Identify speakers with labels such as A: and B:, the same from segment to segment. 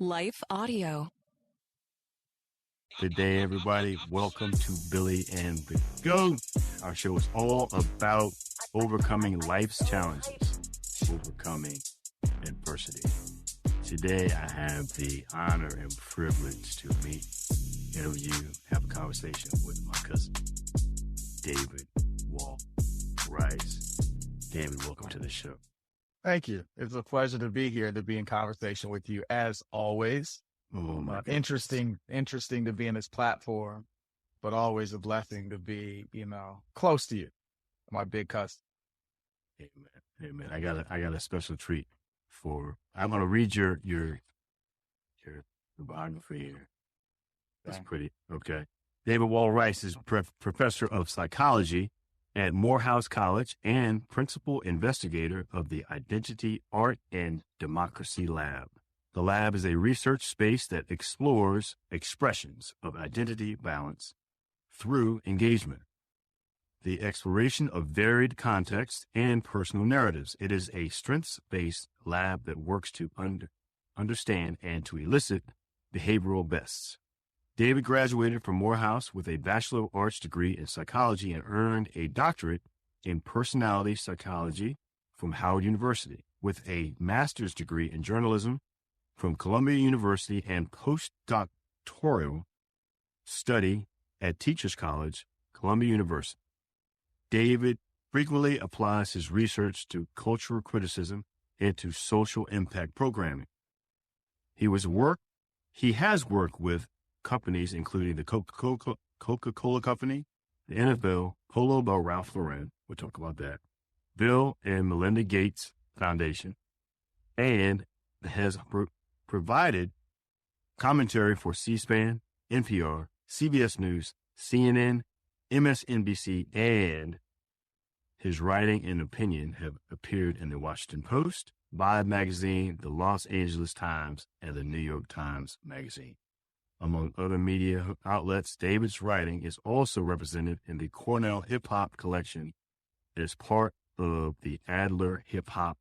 A: Life Audio.
B: Good day, everybody. Welcome to Billy and Biko. Our show is all about overcoming life's challenges, overcoming adversity. Today, I have the honor and privilege to interview, have a conversation with my cousin, David Wall Rice. David, welcome to the show.
C: Thank you. It's a pleasure to be here, to be in conversation with you as always. Interesting to be in this platform, but always a blessing to be, close to you, my big cousin.
B: Amen. I got a special treat I'm going to read your biography here. That's pretty. Okay. David Wall Rice is professor of psychology at Morehouse College and principal investigator of the Identity, Art, and Democracy Lab. The lab is a research space that explores expressions of identity balance through engagement, the exploration of varied contexts and personal narratives. It is a strengths-based lab that works to understand and to elicit behavioral bests. David graduated from Morehouse with a Bachelor of Arts degree in psychology and earned a doctorate in personality psychology from Howard University, with a master's degree in journalism from Columbia University and postdoctoral study at Teachers College, Columbia University. David frequently applies his research to cultural criticism and to social impact programming. He has worked with companies including the Coca-Cola Company, the NFL, Polo by Ralph Lauren, we'll talk about that, Bill and Melinda Gates Foundation, and has provided commentary for C-SPAN, NPR, CBS News, CNN, MSNBC, and his writing and opinion have appeared in the Washington Post, Vibe Magazine, the Los Angeles Times, and the New York Times Magazine. Among other media outlets, David's writing is also represented in the Cornell Hip Hop Collection as part of the Adler Hip Hop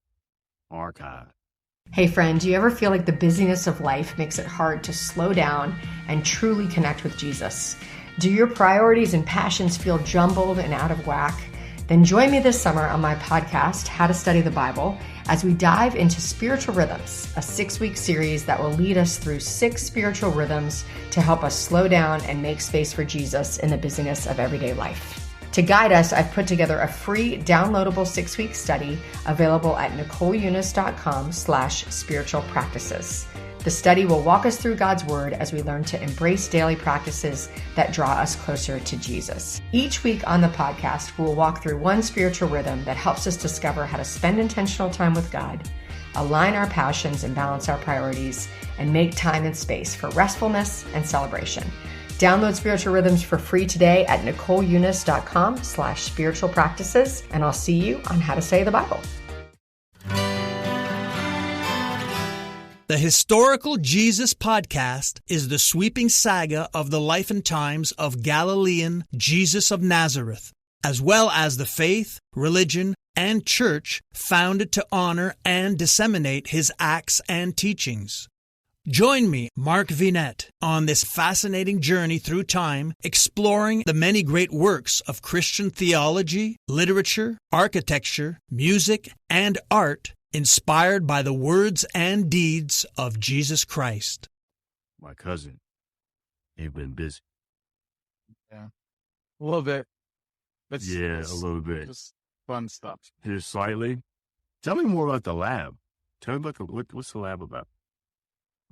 B: Archive.
D: Hey friend, do you ever feel like the busyness of life makes it hard to slow down and truly connect with Jesus? Do your priorities and passions feel jumbled and out of whack? Then join me this summer on my podcast, How to Study the Bible, as we dive into Spiritual Rhythms, a 6-week series that will lead us through 6 spiritual rhythms to help us slow down and make space for Jesus in the busyness of everyday life. To guide us, I've put together a free downloadable 6-week study available at NicoleEunice.com/spiritual practices. The study will walk us through God's Word as we learn to embrace daily practices that draw us closer to Jesus. Each week on the podcast, we'll walk through one spiritual rhythm that helps us discover how to spend intentional time with God, align our passions and balance our priorities, and make time and space for restfulness and celebration. Download Spiritual Rhythms for free today at NicoleEunice.com/spiritual practices, and I'll see you on How to Study the Bible.
E: The Historical Jesus Podcast is the sweeping saga of the life and times of Galilean Jesus of Nazareth, as well as the faith, religion, and church founded to honor and disseminate his acts and teachings. Join me, Mark Vinette, on this fascinating journey through time, exploring the many great works of Christian theology, literature, architecture, music, and art inspired by the words and deeds of Jesus Christ.
B: My cousin, you've been busy.
C: Yeah, a little bit.
B: A little bit.
C: Just fun stuff.
B: Just slightly. Tell me more about the lab. Tell me about what's the lab about?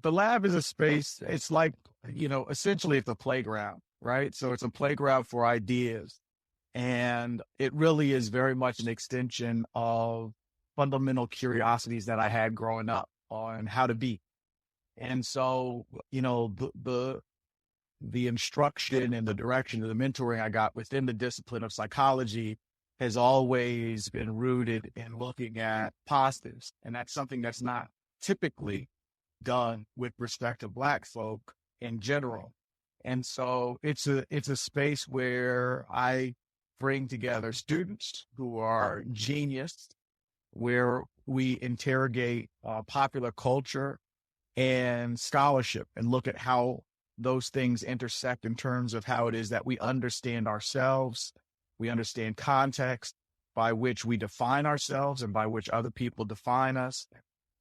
C: The lab is a space, it's like, essentially it's a playground, right? So it's a playground for ideas. And it really is very much an extension of fundamental curiosities that I had growing up on how to be. And so, the instruction and the direction and the mentoring I got within the discipline of psychology has always been rooted in looking at positives. And that's something that's not typically done with respect to Black folk in general. And so it's a space where I bring together students who are genius, where we interrogate popular culture and scholarship, and look at how those things intersect in terms of how it is that we understand ourselves, we understand context by which we define ourselves and by which other people define us,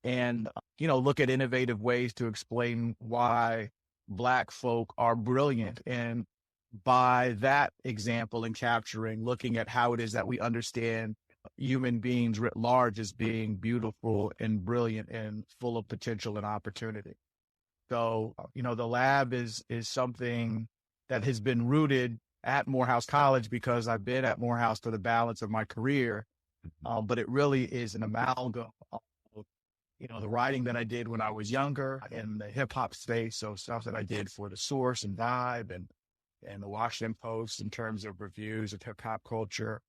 C: and, look at innovative ways to explain why Black folk are brilliant. And by that example and capturing, looking at how it is that we understand human beings writ large as being beautiful and brilliant and full of potential and opportunity. So, the lab is something that has been rooted at Morehouse College because I've been at Morehouse for the balance of my career. But it really is an amalgam of, the writing that I did when I was younger in the hip hop space. So stuff that I did for The Source and Vibe and the Washington Post in terms of reviews of hip hop culture,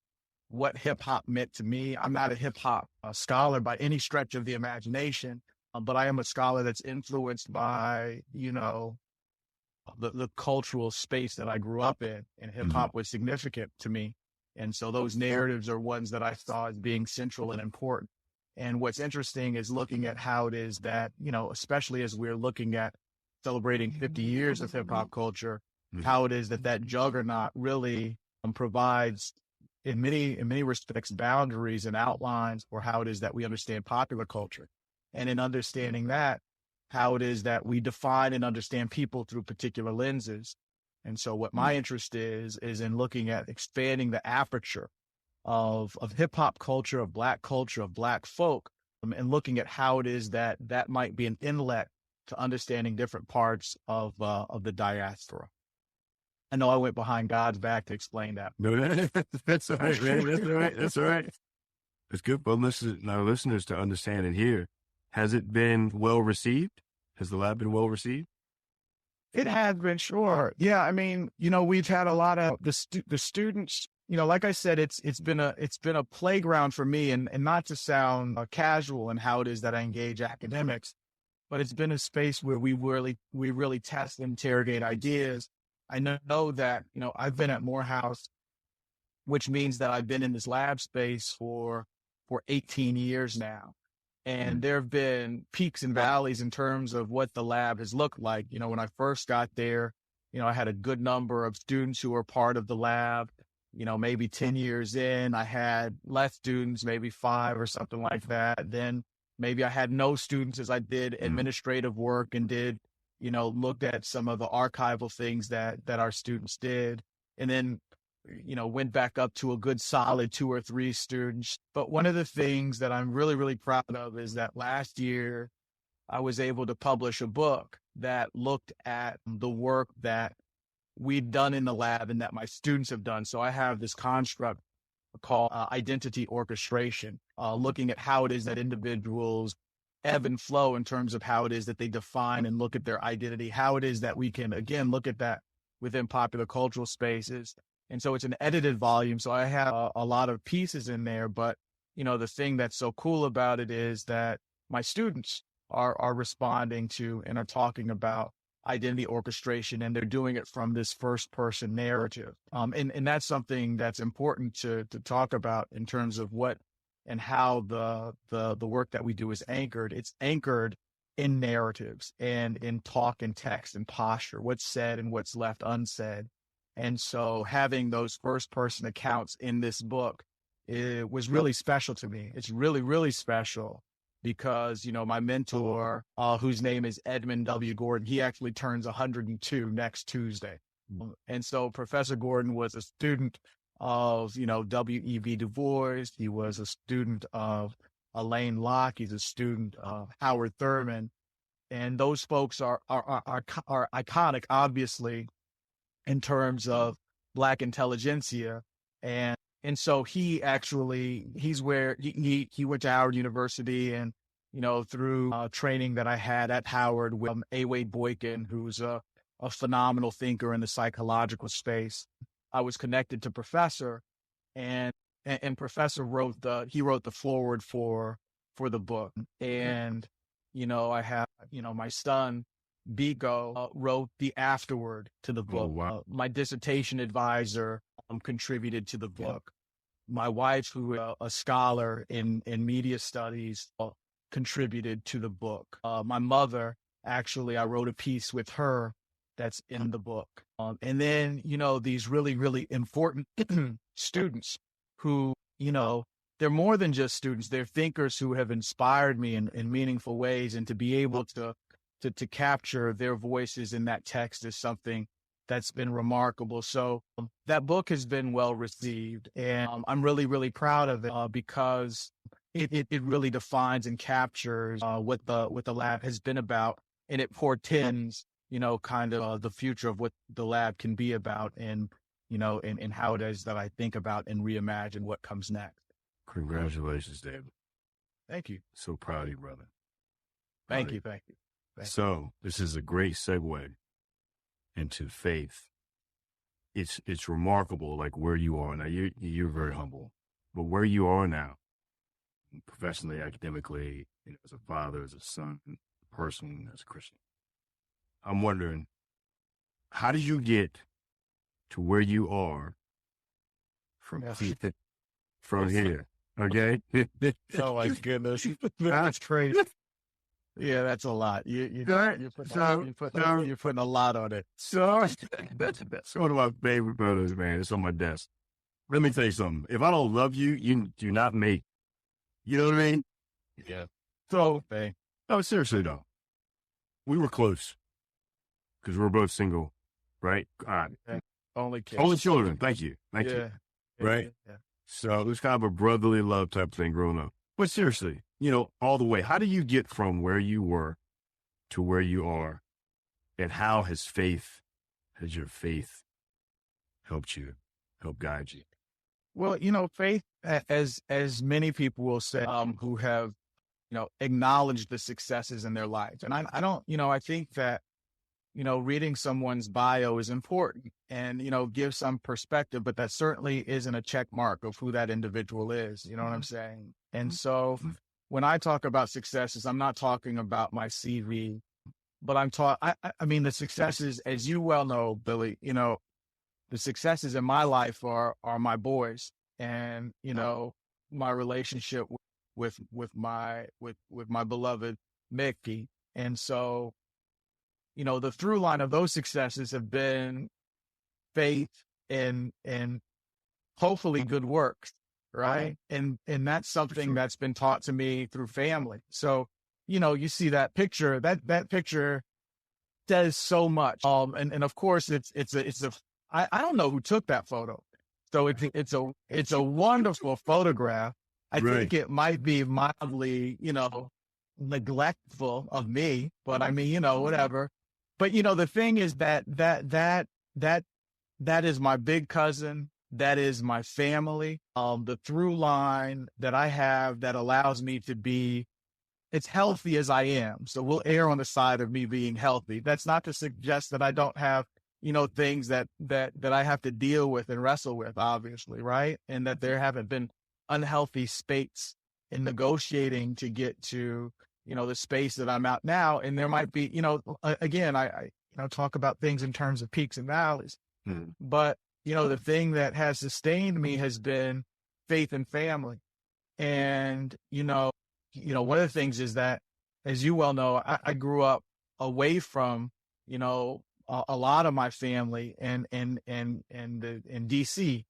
C: what hip hop meant to me. I'm not a hip hop scholar by any stretch of the imagination, but I am a scholar that's influenced by, the cultural space that I grew up in, and hip hop was significant to me. And so those narratives are ones that I saw as being central and important. And what's interesting is looking at how it is that, especially as we're looking at celebrating 50 years of hip hop culture, how it is that juggernaut really provides in many respects boundaries and outlines for how it is that we understand popular culture. And in understanding that, how it is that we define and understand people through particular lenses. And so what my interest is in looking at expanding the aperture of hip hop culture, of Black culture, of Black folk, and looking at how it is that might be an inlet to understanding different parts of the diaspora. I know I went behind God's back to explain that.
B: No, that's all right, man. That's all right. That's all right. It's good for our listeners to understand and hear. Has it been well received? Has the lab been well received?
C: It has been, sure. Yeah, I mean, we've had a lot of the students. Like I said, it's been a playground for me, and not to sound casual in how it is that I engage academics, but it's been a space where we really test and interrogate ideas. I know that I've been at Morehouse, which means that I've been in this lab space for 18 years now. And there have been peaks and valleys in terms of what the lab has looked like. When I first got there, I had a good number of students who were part of the lab. Maybe 10 years in, I had less students, maybe 5 or something like that. Then maybe I had no students as I did administrative work and did, looked at some of the archival things that our students did. And then went back up to a good solid 2 or 3 students. But one of the things that I'm really, really proud of is that last year I was able to publish a book that looked at the work that we'd done in the lab and that my students have done. So I have this construct called identity orchestration, looking at how it is that individuals ebb and flow in terms of how it is that they define and look at their identity, how it is that we can, again, look at that within popular cultural spaces. And so it's an edited volume. So I have a lot of pieces in there, but, the thing that's so cool about it is that my students are responding to and are talking about identity orchestration, and they're doing it from this first person narrative. And that's something that's important to talk about in terms of what and how the work that we do is anchored. It's anchored in narratives and in talk and text and posture, what's said and what's left unsaid. And so having those first person accounts in this book, it was really special to me. It's really, really special because, my mentor, whose name is Edmund W. Gordon, he actually turns 102 next Tuesday. And so Professor Gordon was a student of, W.E.B. Du Bois. He was a student of Alain Locke. He's a student of Howard Thurman. And those folks are iconic, obviously, in terms of Black intelligentsia. And so he's where he went to Howard University, and, through training that I had at Howard with A. Wade Boykin, who's a phenomenal thinker in the psychological space, I was connected to Professor, and Professor wrote the foreword for the book. And, I have, my son, Biko, wrote the afterword to the book.
B: Oh, wow.
C: My dissertation advisor contributed to the book. My wife, who is a scholar in media studies, contributed to the book. My mother Actually, I wrote a piece with her that's in the book. And then, these really, really important students who, they're more than just students. They're thinkers who have inspired me in meaningful ways, and to be able to capture their voices in that text is something that's been remarkable. So that book has been well received, and I'm really, really proud of it because it really defines and captures what the lab has been about, and it portends, kind of the future of what the lab can be about, and and how it is that I think about and reimagine what comes next.
B: Congratulations, David.
C: Thank you.
B: So proud of you, brother.
C: Thank you.
B: So this is a great segue into faith. It's remarkable, like where you are now. You're very humble, but where you are now, professionally, academically, as a father, as a son, a person, as a Christian. I'm wondering, how did you get to where you are from here? Okay.
C: Oh my goodness, that's crazy. Yeah, that's a lot. You're putting a lot on it.
B: So that's one of my favorite photos, man. It's on my desk. Let me tell you something. If I don't love you, you do not make. You know what I mean?
C: Yeah.
B: So, no, seriously though, we were close because we were both single, right?
C: Only kids.
B: Only children. Thank you.
C: Yeah.
B: Right.
C: Yeah.
B: So it was kind of a brotherly love type thing growing up. But seriously, all the way, how do you get from where you were to where you are? And how has your faith helped guide you?
C: Well, faith, as many people will say, who have, acknowledged the successes in their lives. And I don't, I think that, reading someone's bio is important and, give some perspective, but that certainly isn't a check mark of who that individual is. You know what I'm saying? And so when I talk about successes, I'm not talking about my CV, but I mean, the successes, as you well know, Billy, the successes in my life are my boys and, my relationship with my beloved Mikki. And so, the through line of those successes have been faith and hopefully good works, right? And that's something that's been taught to me through family. So, you see that picture, that picture says so much. And of course I don't know who took that photo. So it's a wonderful photograph. I think it might be mildly, neglectful of me, but I mean, whatever. But the thing is that is my big cousin. That is my family. The through line that I have that allows me to be as healthy as I am. So we'll err on the side of me being healthy. That's not to suggest that I don't have, things that I have to deal with and wrestle with, obviously, right? And that there haven't been unhealthy space in negotiating to get to, the space that I'm at now. And there might be, again, I talk about things in terms of peaks and valleys, but, the thing that has sustained me has been faith and family. And, one of the things is that, as you well know, I grew up away from, a lot of my family and in DC.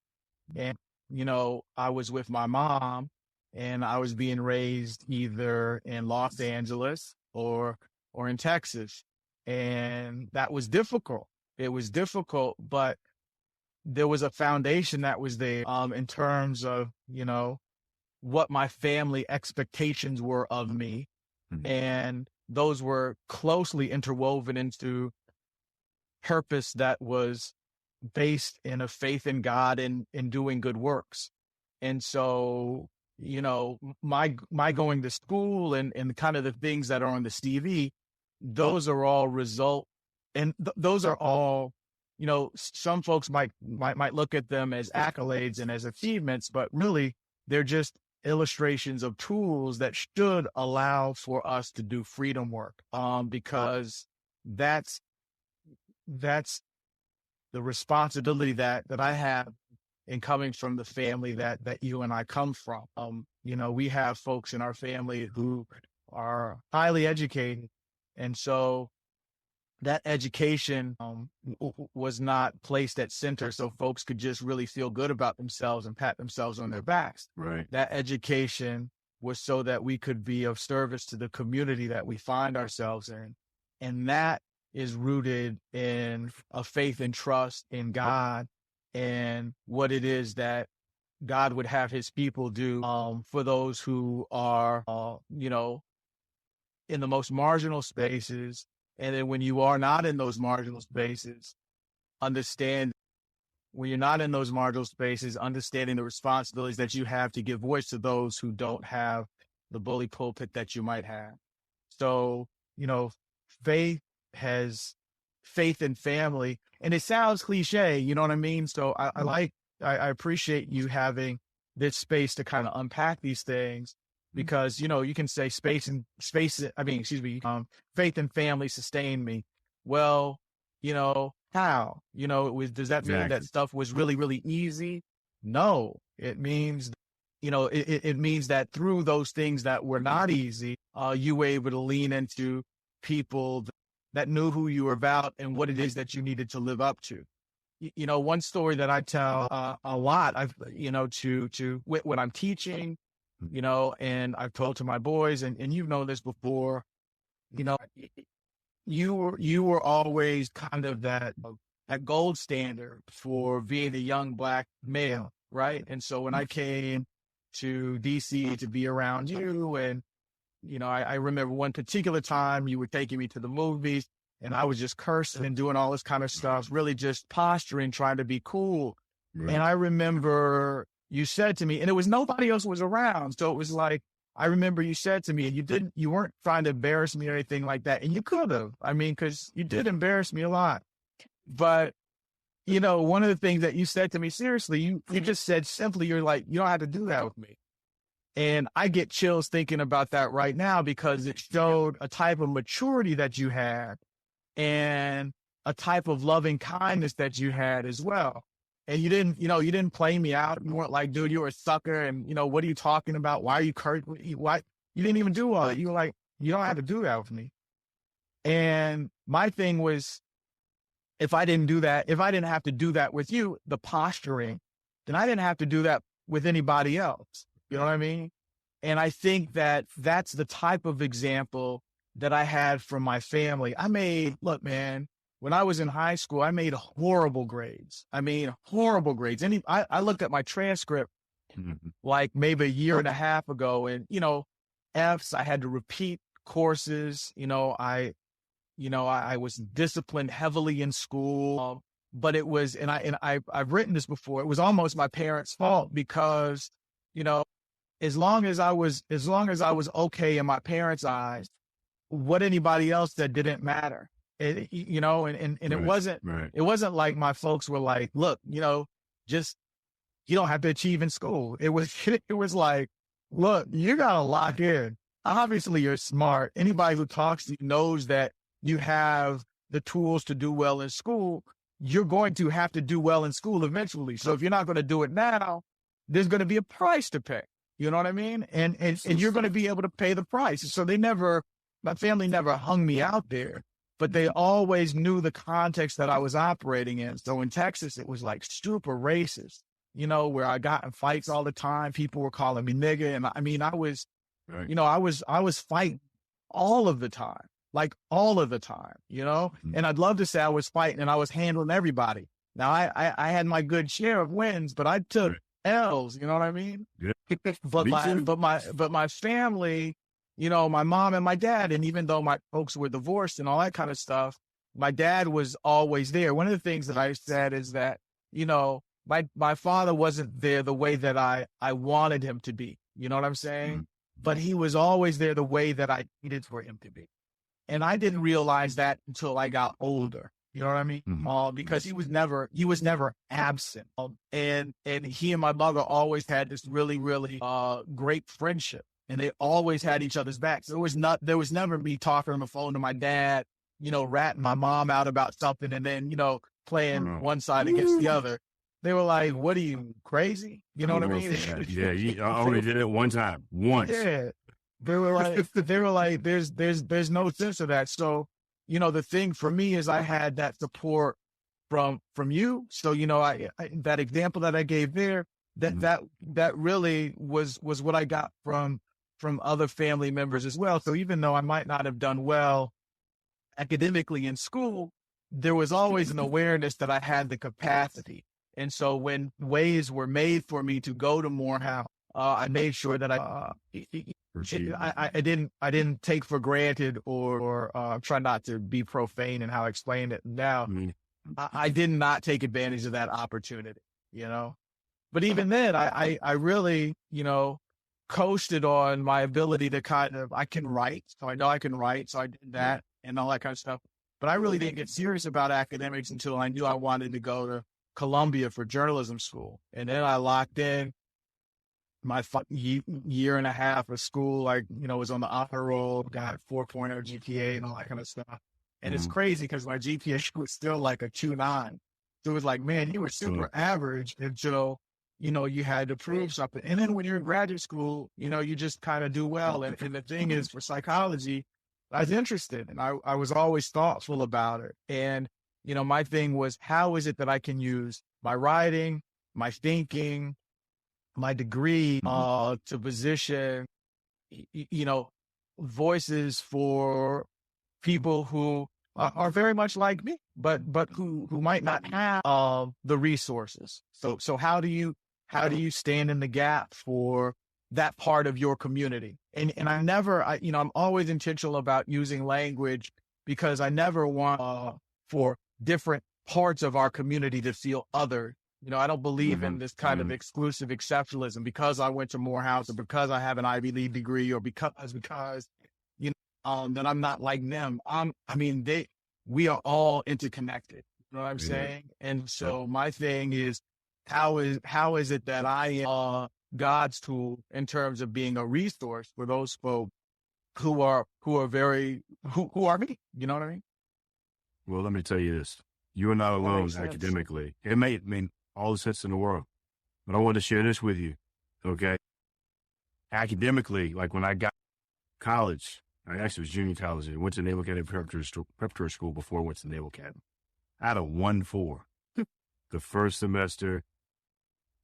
C: And, I was with my mom and I was being raised either in Los Angeles or in Texas. And that was difficult. It was difficult, but there was a foundation that was there in terms of, what my family expectations were of me. And those were closely interwoven into purpose that was based in a faith in God and in doing good works. And so, my going to school and kind of the things that are on the CV, those are all result. And those are all, some folks might look at them as accolades and as achievements, but really they're just illustrations of tools that should allow for us to do freedom work. Because that's the responsibility that I have in coming from the family that you and I come from. We have folks in our family who are highly educated And so that education was not placed at center so folks could just really feel good about themselves and pat themselves on their backs.
B: Right.
C: That education was so that we could be of service to the community that we find ourselves in. And that is rooted in a faith and trust in God and what it is that God would have his people do for those who are, in the most marginal spaces. And then when you are not in those marginal spaces, understanding the responsibilities that you have to give voice to those who don't have the bully pulpit that you might have. So, faith and family, and it sounds cliche, you know what I mean? So I appreciate you having this space to kind of unpack these things. Because, you can say faith and family sustain me. Well, how? Does that mean that stuff was really, really easy? No, it means, it means that through those things that were not easy, you were able to lean into people that knew who you were about and what it is that you needed to live up to. One story that I tell a lot, when I'm teaching, and I've told to my boys, and you've known this before, you were always kind of that gold standard for being a young Black male, right? And so when I came to DC to be around you, and I remember one particular time you were taking me to the movies, and I was just cursing and doing all this kind of stuff, really just posturing, trying to be cool. Right. And I remember you said to me, and it was nobody else was around. So it was like, I remember you said to me, and you weren't trying to embarrass me or anything like that. And you could have, because you did embarrass me a lot. But, one of the things that you said to me, seriously, you just said simply, you're like, you don't have to do that with me. And I get chills thinking about that right now, because it showed a type of maturity that you had and a type of loving kindness that you had as well. And you didn't play me out. You weren't like, dude, you're a sucker. And, what are you talking about? Why are you cursing? Why? You didn't even do all that. You were like, you don't have to do that with me. And my thing was, if I didn't have to do that with you, the posturing, then I didn't have to do that with anybody else. You know what I mean? And I think that that's the type of example that I had from my family. Look, man, when I was in high school, I made horrible grades. Horrible grades. I looked at my transcript like maybe a year and a half ago, and, F's, I had to repeat courses. I was disciplined heavily in school, but it was, and I've written this before, it was almost my parents' fault, because, as long as I was okay in my parents' eyes, what anybody else said didn't matter. It wasn't like my folks were like, look, just, you don't have to achieve in school. It was like, look, you got to lock in. Obviously you're smart. Anybody who talks to you knows that you have the tools to do well in school. You're going to have to do well in school eventually. So if you're not going to do it now, there's going to be a price to pay. You know what I mean? And you're going to be able to pay the price. So my family never hung me out there. But they always knew the context that I was operating in. So in Texas, it was like super racist, where I got in fights all the time. People were calling me nigga. And I was, right. I was fighting all of the time,
B: Mm-hmm.
C: And I'd love to say I was fighting and I was handling everybody. Now I had my good share of wins, but I took L's, you know what I mean?
B: Yeah.
C: But my family, my mom and my dad, and even though my folks were divorced and all that kind of stuff, my dad was always there. One of the things that I said is that, my father wasn't there the way that I wanted him to be. You know what I'm saying? Mm-hmm. But he was always there the way that I needed for him to be. And I didn't realize that until I got older. You know what I mean? Mm-hmm. Because he was never absent. And he and my mother always had this really, really great friendship. And they always had each other's backs. There was never me talking on the phone to my dad, ratting my mom out about something and then, playing one side against the other. They were like, what are you, crazy? You know what I mean?
B: Yeah, I only did it one time. Once.
C: Yeah. they were like, there's no sense of that. So, the thing for me is I had that support from you. So, I that example that I gave there, that really was what I got from other family members as well. So even though I might not have done well academically in school, there was always an awareness that I had the capacity. And so when ways were made for me to go to Morehouse, I made sure that I didn't take for granted or try not to be profane in how I explained it now. I did not take advantage of that opportunity, But even then, I really, coasted on my ability to I can write. So I know I can write. So I did that and all that kind of stuff. But I really didn't get serious about academics until I knew I wanted to go to Columbia for journalism school. And then I locked in my year and a half of school, was on the honor roll, got 4.0 GPA and all that kind of stuff. And it's crazy because my GPA was still like a 2.9. So it was like, man, you were super average until, you had to prove something. And then when you're in graduate school, you just kind of do well. And the thing is, for psychology, I was interested and I was always thoughtful about it. And, my thing was, how is it that I can use my writing, my thinking, my degree to position, voices for people who are very much like me, but who might not have the resources. So how do you stand in the gap for that part of your community? And I'm always intentional about using language because I never want for different parts of our community to feel other. I don't believe in this kind of exclusive exceptionalism because I went to Morehouse or because I have an Ivy League degree or because that I'm not like them. We are all interconnected. You know what I'm saying? And so my thing is, how is it that I am God's tool in terms of being a resource for those folks who are me? You know what I mean?
B: Well, let me tell you this. You are not alone academically. It may mean all the sense in the world, but I want to share this with you. Okay. Academically, like when I got college, I actually was junior college. I went to Naval Academy preparatory school before I went to Naval Academy. I had a 1.4 the first semester,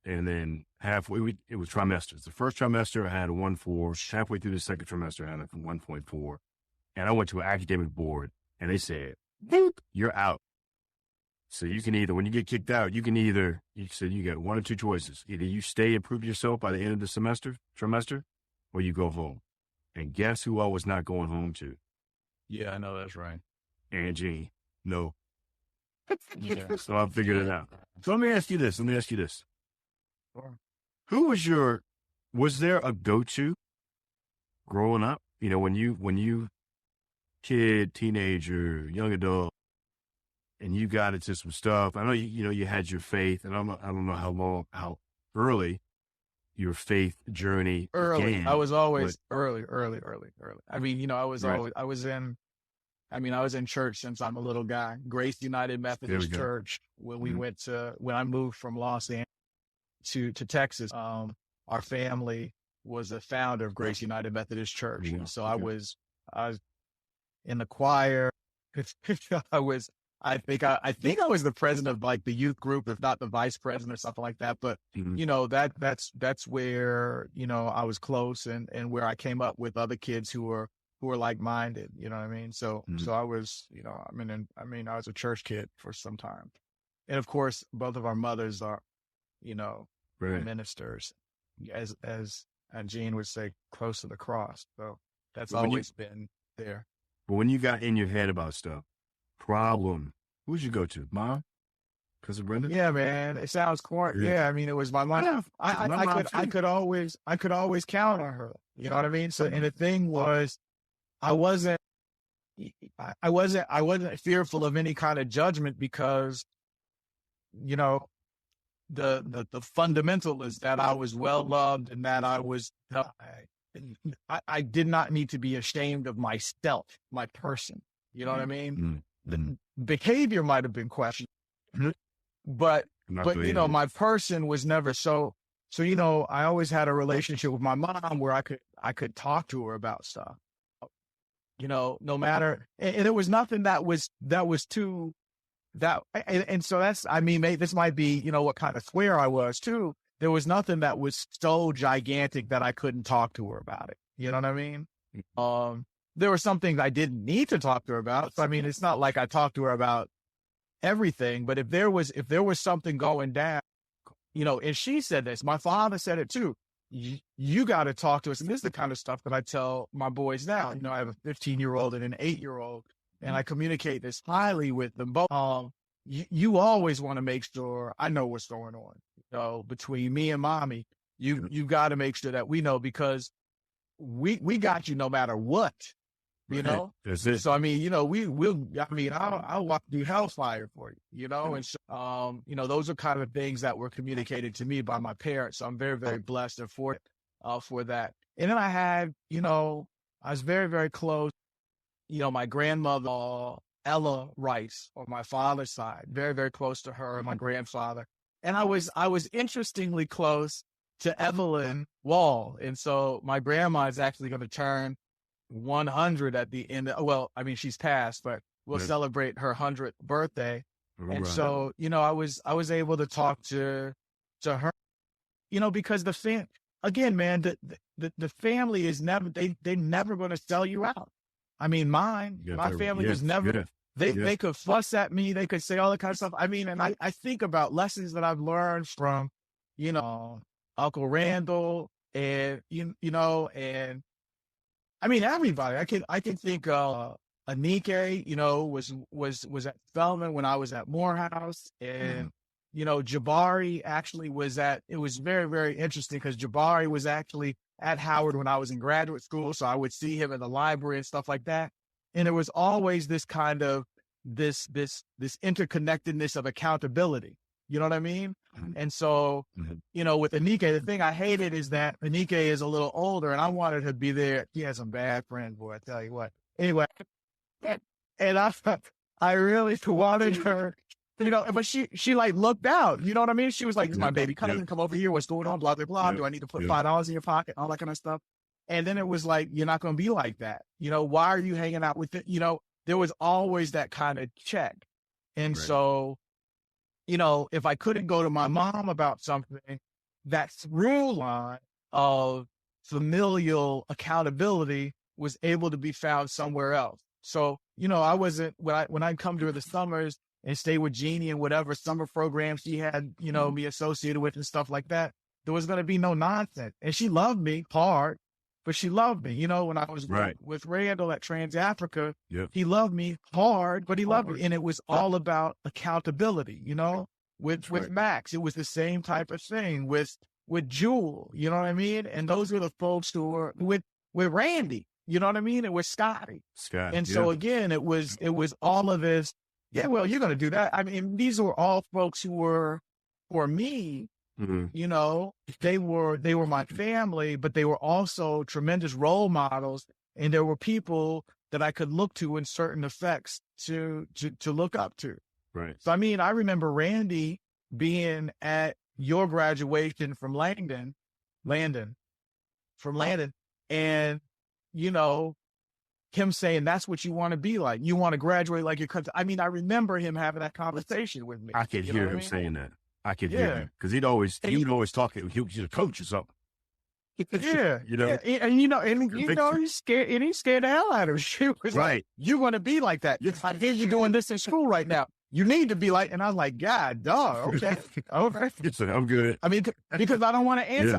B: and then halfway, it was trimesters. The first trimester, I had a 1.4. Halfway through the second trimester, I had a 1.4. And I went to an academic board, and they said, you're out. So you can either, when you get kicked out, you said you got one or two choices. Either you stay and prove yourself by the end of the trimester, or you go home. And guess who I was not going home to?
C: Yeah, I know that's right.
B: And Jean. No.
C: Yeah.
B: So I figured it out. So let me ask you this.
C: Sure.
B: Who was there a go-to growing up? When you kid, teenager, young adult, and you got into some stuff. I know you had your faith, and I don't know how early your faith journey began.
C: I was always early. I mean, I was in church since I'm a little guy. Grace United Methodist Church. When when I moved from Los Angeles to Texas, our family was a founder of Grace United Methodist Church. And so I was in the choir. I think I was the president of like the youth group, if not the vice president or something like that. But that's where I was close and where I came up with other kids who were like-minded. You know what I mean? So I was I was a church kid for some time, and of course both of our mothers are ministers, as Jean would say, close to the cross. So that's always been there.
B: But when you got in your head about stuff, problem, who'd you go to? Mom? Because of Brenda?
C: Yeah, man. It sounds corny. Yeah, I mean, it was my mom. I could always count on her. You know what I mean? So, and the thing was, I wasn't fearful of any kind of judgment because, the fundamental is that I was well loved and that I did not need to be ashamed of myself, my person. You know what I mean? The behavior might have been questioned, but my person was never so So, I always had a relationship with my mom where I could talk to her about stuff, no matter, and there was nothing that was too, and so that's, this might be, what kind of square I was too. There was nothing that was so gigantic that I couldn't talk to her about it. You know what I mean? There were some things I didn't need to talk to her about. So, it's not like I talked to her about everything, but if there was something going down, and she said this, my father said it too. You got to talk to us. And this is the kind of stuff that I tell my boys now. I have a 15-year-old and an 8-year-old, and I communicate this highly with them both. You always want to make sure I know what's going on. Between me and mommy, you got to make sure that we know, because we got you no matter what.
B: That's it.
C: So, I'll walk through hellfire for you, and so, those are kind of things that were communicated to me by my parents. So I'm very, very blessed and for that. And then I had, I was very, very close, my grandmother, Ella Rice, on my father's side, very, very close to her and my grandfather. And I was interestingly close to Evelyn Wall. And so my grandma is actually going to turn 100 at the end. She's passed, but we'll celebrate her 100th birthday. And so, I was able to talk to her, because again, man, the family is never, they're never going to sell you out. My family was never, they could fuss at me. They could say all that kind of stuff. And I think about lessons that I've learned from, Uncle Randall and, and everybody. I can think, Anike, was at Spelman when I was at Morehouse, and, Jabari actually it was very, very interesting because Jabari was actually at Howard when I was in graduate school. So I would see him in the library and stuff like that. And there was always this kind of, this interconnectedness of accountability. You know what I mean? And so, with Anike, the thing I hated is that Anike is a little older and I wanted her to be there. She has some bad friends, boy, I tell you what. Anyway, and I really wanted her, but she like looked out, you know what I mean? She was like, my baby cousin, come over here. What's going on? Blah, blah, blah. Do I need to put $5 in your pocket? All that kind of stuff. And then it was like, you're not going to be like that. Why are you hanging out with it? There was always that kind of check. And so, if I couldn't go to my mom about something, that through line of familial accountability was able to be found somewhere else. So, I wasn't, when I come to the summers and stay with Jeannie and whatever summer programs she had, me associated with and stuff like that, there was going to be no nonsense. And she loved me hard, but she loved me. When I was with Randall at Trans Africa, he loved me hard, but he loved me. And it was all about accountability, with Max. It was the same type of thing with Jewel, you know what I mean? And those were the folks who were with Randy, you know what I mean? And with Scotty. And so again, it was all of this. Yeah, well, you're going to do that. These were all folks who were, for me, they were my family, but they were also tremendous role models. And there were people that I could look to in certain effects to look up to.
B: Right.
C: So, I remember Randy being at your graduation from Landon, and, him saying, that's what you want to be like. You want to graduate like your country. I remember him having that conversation with me.
B: I could hear him saying that. I could hear him because he would always talk. He was a coach or something.
C: Yeah. He's scared, and he scared the hell out of her. She was like, you want to be like that. I hear you doing this in school right now. You need to be like, and I was like, God, dog, okay. Okay.
B: I'm good.
C: Because I don't want to answer.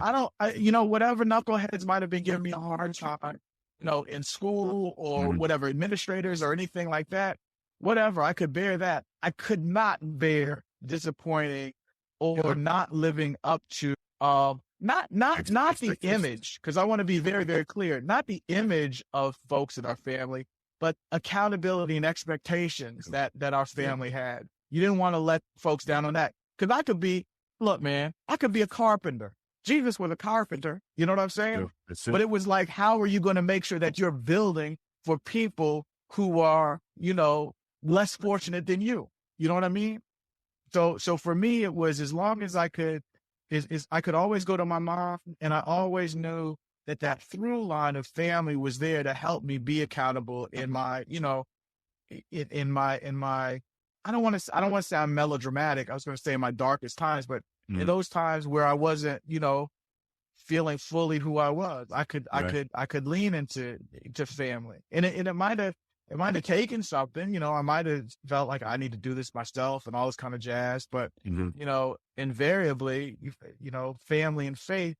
C: Whatever knuckleheads might have been giving me a hard time, in school or whatever, administrators or anything like that, whatever, I could bear that. I could not bear disappointing or not living up to, not the image, because I want to be very, very clear, not the image of folks in our family, but accountability and expectations that our family had. You didn't want to let folks down on that. Because I could be a carpenter. Jesus was a carpenter. You know what I'm saying?
B: Yeah, it.
C: But it was like, how are you going to make sure that you're building for people who are, less fortunate than you? You know what I mean? So for me, it was as long as I could is I could always go to my mom, and I always knew that through line of family was there to help me be accountable in my, in my, I don't want to sound melodramatic. I was going to say in my darkest times, but in those times where I wasn't, feeling fully who I was, I could lean into family, and it might have taken something, I might have felt like I need to do this myself and all this kind of jazz, but invariably, family and faith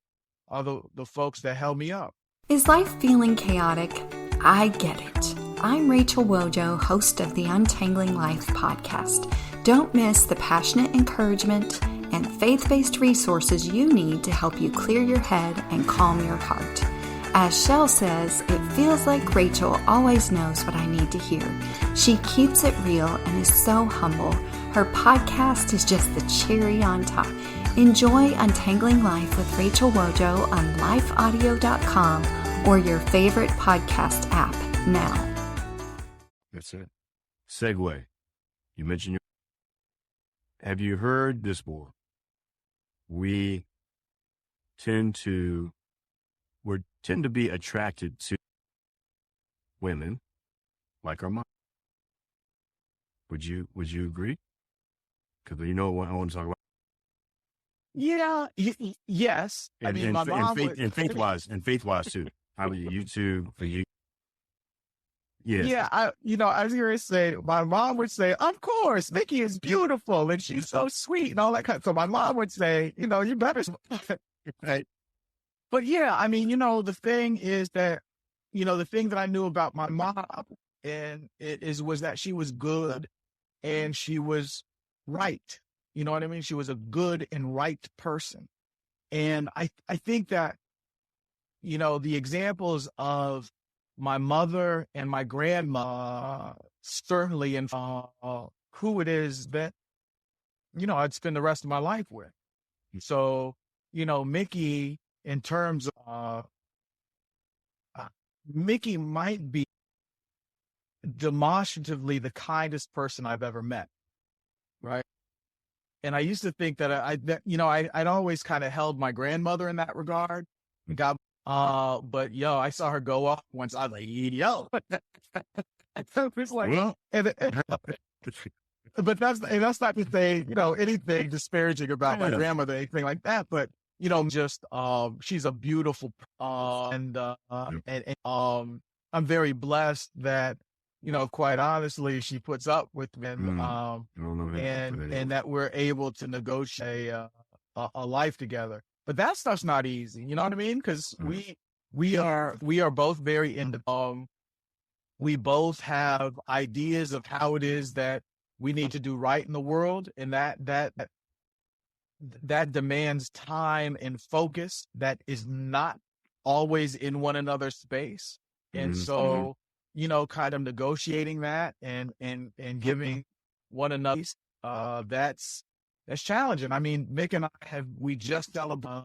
C: are the folks that held me up.
A: Is life feeling chaotic? I get it. I'm Rachel Wojo, host of the Untangling Life podcast. Don't miss the passionate encouragement and faith-based resources you need to help you clear your head and calm your heart. As Shell says, it feels like Rachel always knows what I need to hear. She keeps it real and is so humble. Her podcast is just the cherry on top. Enjoy Untangling Life with Rachel Wojo on lifeaudio.com or your favorite podcast app now.
B: That's it. Segue. You mentioned have you heard this before? We tend to be attracted to women like our mom. Would you agree? Because you know what I want to talk about.
C: Yeah. Yes.
B: And,
C: my mom
B: and faith-wise too. How about you two? For you? Yes.
C: Yeah. I was going to say, my mom would say, of course, Mikki is beautiful and she's so sweet and all that kind of. So my mom would say, you better. Right. But yeah, the thing is that, the thing that I knew about my mom and was that she was good and she was right. You know what I mean? She was a good and right person. And I think that, the examples of my mother and my grandma certainly and who it is that, I'd spend the rest of my life with. So, Mikki, in terms of Mikki might be demonstratively the kindest person I've ever met. Right. And I used to think that I'd always kind of held my grandmother in that regard. But I saw her go off once. I was like, yo. It's like, but that's not to say, anything disparaging about my grandmother, anything like that. But, she's a beautiful, and I'm very blessed that, quite honestly, she puts up with me, and that we're able to negotiate a life together. But that stuff's not easy. You know what I mean? Because we are both very independent. We both have ideas of how it is that we need to do right in the world, and that demands time and focus that is not always in one another's space. And so, kind of negotiating that and giving one another, that's challenging. Mick and I we just celebrated.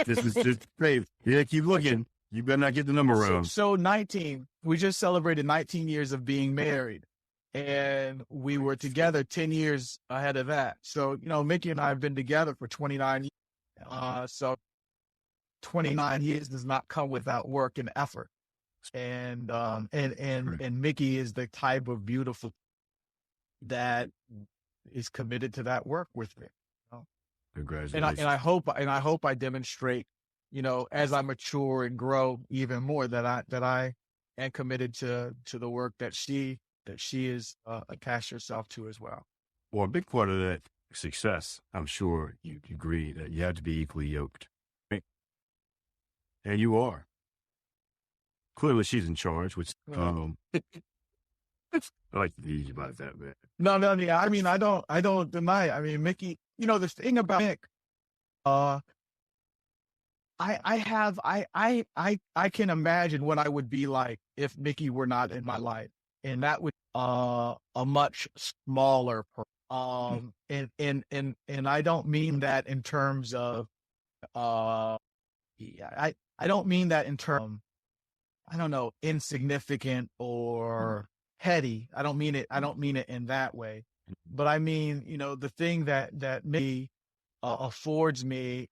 B: This is just great. Yeah, keep looking. You better not get the number wrong.
C: So 19, we just celebrated 19 years of being married. And we were together 10 years ahead of that. So, Mikki and I have been together for 29 years. So 29 years does not come without work and effort. And Mikki is the type of beautiful that is committed to that work with me.
B: Congratulations.
C: And I hope I demonstrate, as I mature and grow even more, that I am committed to the work that she is attached herself to as well.
B: Well, a big part of that success, I'm sure you agree, that you have to be equally yoked. Right? And you are. Clearly she's in charge, which I like to tease you about that, man.
C: No, yeah. I don't deny it. Mikki, the thing about Mick, I can imagine what I would be like if Mikki were not in my life. And that would a much smaller person. And I don't mean that in terms of I don't mean that in terms I don't know, insignificant or petty. I don't mean it in that way. But I mean, the thing that me affords me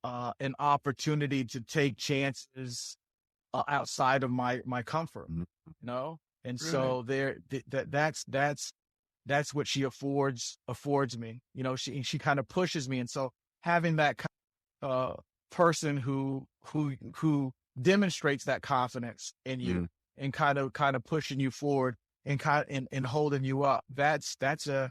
C: an opportunity to take chances outside of my comfort, you know? And so that's what she affords me, you know, she kind of pushes me. And so having that person who demonstrates that confidence in you and kind of pushing you forward and and holding you up, that's a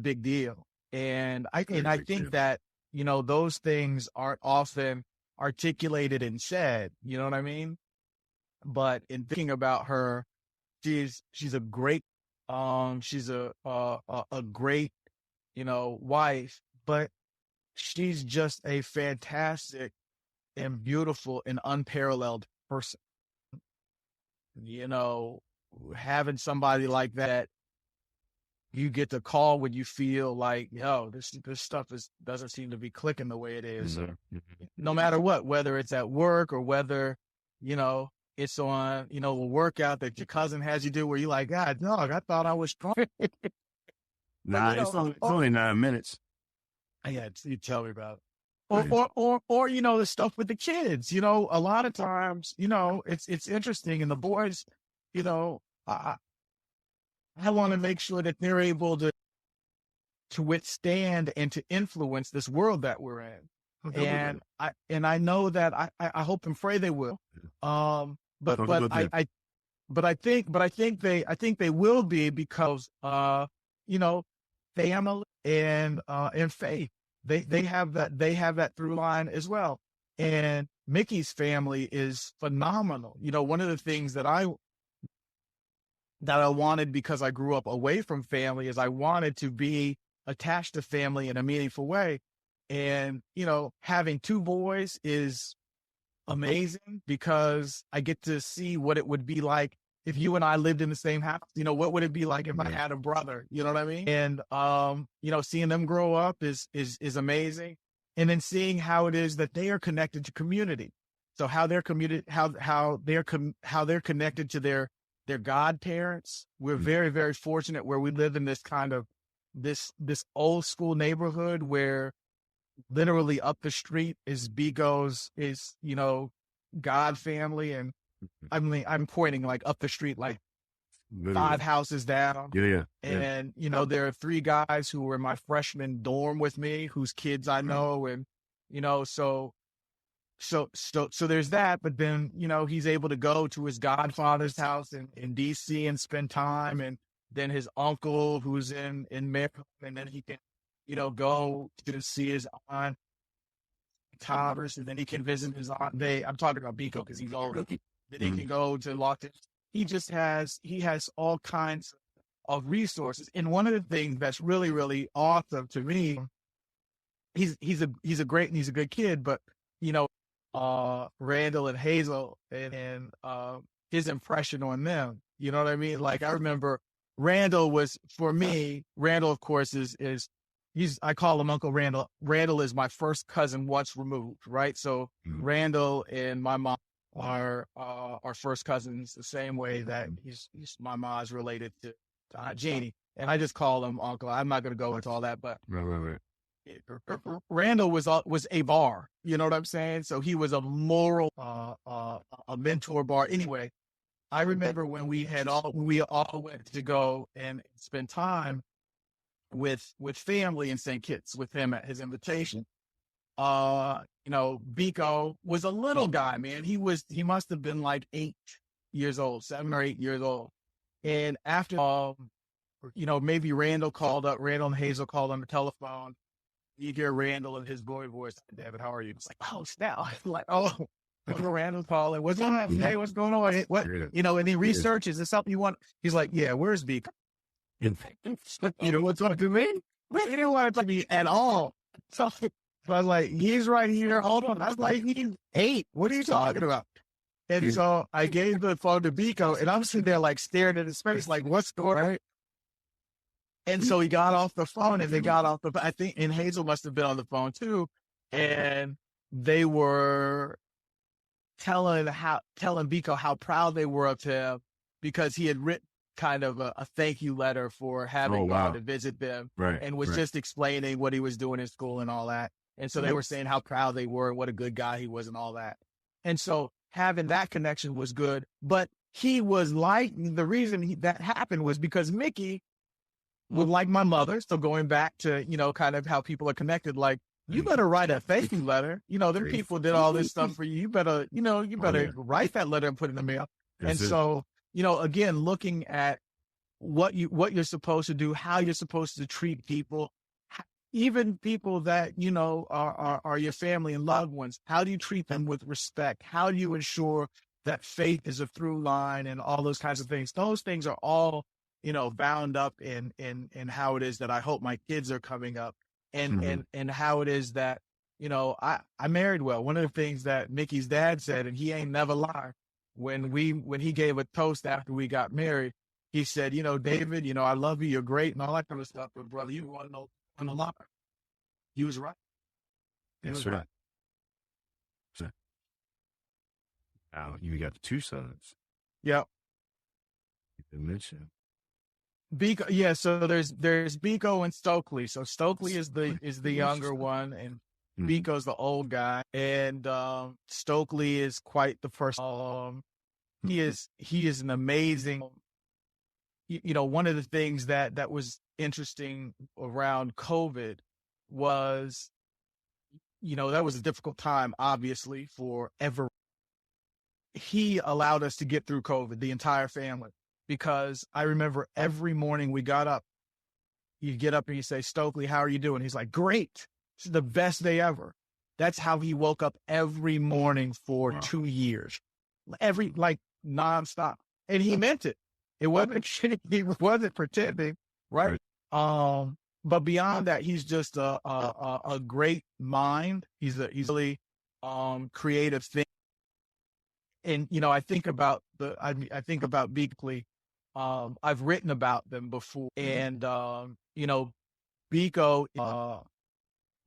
C: big deal. And I think that, you know, those things aren't often articulated and said, you know what I mean? But in thinking about her, she's a great, she's a great, you know, wife, but she's just a fantastic and beautiful and unparalleled person. You know, having somebody like that, you get to call when you feel like, yo, this stuff doesn't seem to be clicking the way it is. No matter what, whether it's at work or whether, you know, it's on, you know, a workout that your cousin has you do where you're like, God, dog, I thought I was strong.
B: Nah, it's only 9 minutes.
C: Yeah, you tell me about it. Or, you know, the stuff with the kids, you know, a lot of times, you know, it's interesting. And the boys, you know, I want to make sure that they're able to withstand and to influence this world that we're in. And I know that I hope and pray they will. But I think they will be because, you know, family and faith, they have that through line as well. And Mikki's family is phenomenal. You know, one of the things that I wanted, because I grew up away from family, is I wanted to be attached to family in a meaningful way. And, you know, having two boys is amazing because I get to see what it would be like if you and I lived in the same house. You know, what would it be like if I had a brother? You know what I mean? And, you know, seeing them grow up is amazing. And then seeing how it is that they are connected to community. So how they're how they're connected to their godparents. We're very, very fortunate where we live in this kind of this old school neighborhood where literally up the street is Biko's, you know, God family. And I mean, I'm pointing like up the street, like literally 5 houses down.
B: Yeah.
C: And, you know, there are 3 guys who were in my freshman dorm with me, whose kids I know. And, you know, so there's that. But then, you know, he's able to go to his godfather's house in DC and spend time. And then his uncle who's in Maryland, and then he can, you know, go to see his aunt Thomas, and then he can visit his aunt. I'm talking about Biko because he's older. Then he can go to Los Angeles. He has all kinds of resources. And one of the things that's really, really awesome to me, he's a great and he's a good kid, but, you know, Randall and Hazel and his impression on them, you know what I mean? Like, I remember Randall was, for me, Randall, of course, I call him Uncle Randall. Randall is my first cousin once removed, right? So Randall and my mom are first cousins, the same way that my mom's related to Aunt Jeannie. And I just call him Uncle. I'm not going to go into all that, but
B: Right.
C: Randall was a bar, you know what I'm saying? So he was a moral, a mentor bar. Anyway, I remember when we all went to go and spend time with family in St. Kitts with him at his invitation. You know, Biko was a little guy, man. He must have been like 7 or 8 years old. And after, you know, maybe Randall and Hazel called on the telephone. You hear Randall and his boy voice, David, how are you? It's like, oh, snap. Like, oh, Randall's calling. What's going on? Hey, what's going on? What, you know, and he researches, is something you want? He's like, yeah, where's Biko? You don't want to talk to me? He didn't want to talk to me at all. So I was like, he's right here. Hold on. I was like, he's 8. What are you talking about? And so I gave the phone to Biko, and I'm sitting there like staring at his face, like, what's going on? And so he got off the phone, and I think, and Hazel must have been on the phone too. And they were telling Biko how proud they were of him because he had kind of a thank you letter for having gone to visit them, and was just explaining what he was doing in school and all that. And so they were saying how proud they were and what a good guy he was and all that. And so having that connection was good. But he was like, the reason that happened was because Mikki was like my mother. So going back to, kind of how people are connected, like, you better write a thank you letter. Them people did all this stuff for you. You better, write that letter and put it in the mail. So, again, looking at what you're supposed to do, how you're supposed to treat people, even people that, are your family and loved ones. How do you treat them with respect? How do you ensure that faith is a through line and all those kinds of things? Those things are all, bound up in how it is that I hope my kids are coming up, and how it is that, I married well. One of the things that Mikki's dad said, and he ain't never lied, when he gave a toast after we got married, he said, David, I love you, you're great and all that kind of stuff, but brother, you want to know a lot. He was right.
B: That's right. Now you got 2 sons.
C: Yep.
B: You mentioned
C: Biko, yeah. So there's Biko and Stokely. So Stokely is the younger one, and Biko's the old guy, and Stokely is quite the first. He is an amazing. One of the things that was interesting around COVID was, that was a difficult time, obviously, for everyone. He allowed us to get through COVID, the entire family, because I remember every morning we got up, you get up and you say, Stokely, how are you doing? He's like, great. This is the best day ever. That's how he woke up every morning for 2 years, nonstop. And he meant it. It wasn't shit. He wasn't pretending. Right. But beyond that, he's just a great mind. He's really creative thing. And, I think about Biko. I've written about them before, and, Biko,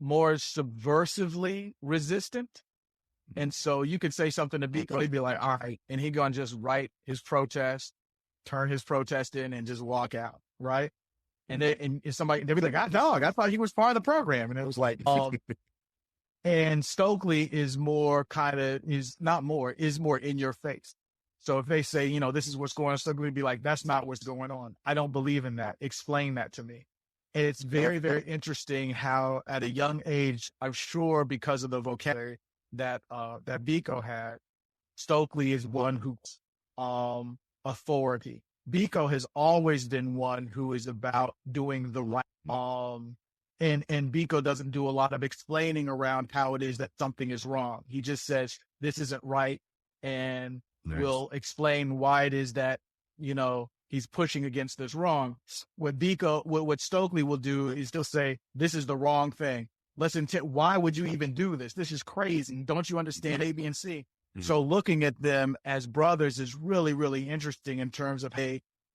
C: more subversively resistant. And so you could say something to Biko, he'd be like, all right. And he'd go and just write his protest, turn his protest in, and just walk out. Right. And they'd be like, dog, I thought he was part of the program. And it was like, and Stokely is more in your face. So if they say, this is what's going on, Stokely would be like, that's not what's going on. I don't believe in that. Explain that to me. And it's very, very interesting how at a young age, I'm sure because of the vocabulary that Biko had, Stokely is one who's authority. Biko has always been one who is about doing the right. And Biko doesn't do a lot of explaining around how it is that something is wrong. He just says, this isn't right. And will explain why it is that, he's pushing against this wrong. What Stokely will do is he'll say, this is the wrong thing. Why would you even do this? This is crazy. Don't you understand A, B, and C? Mm-hmm. So looking at them as brothers is really, really interesting in terms of,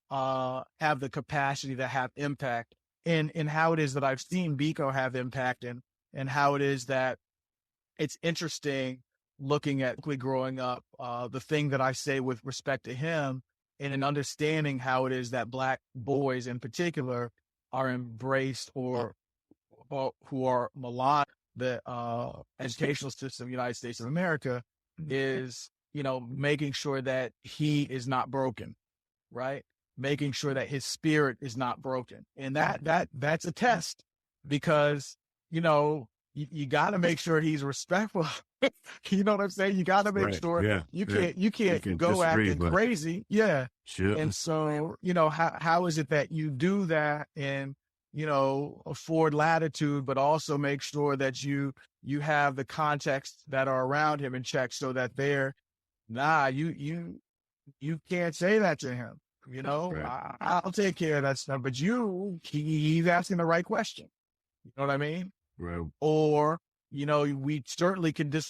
C: have the capacity to have impact. And how it is that I've seen Biko have impact, and how it is that it's interesting looking at growing up, the thing that I say with respect to him, and in understanding how it is that Black boys in particular are embraced or who are maligned. The educational system of the United States of America is, making sure that he is not broken, right? Making sure that his spirit is not broken. And that's a test, because, you got to make sure he's respectful. You know what I'm saying? You got to make sure you can't go acting crazy. Yeah.
B: Sure.
C: And so, how is it that you do that and, afford latitude, but also make sure that you have the contexts that are around him in check, so that you can't say that to him. I'll take care of that stuff, but he's asking the right question. You know what I mean?
B: Right.
C: Or, we certainly can they're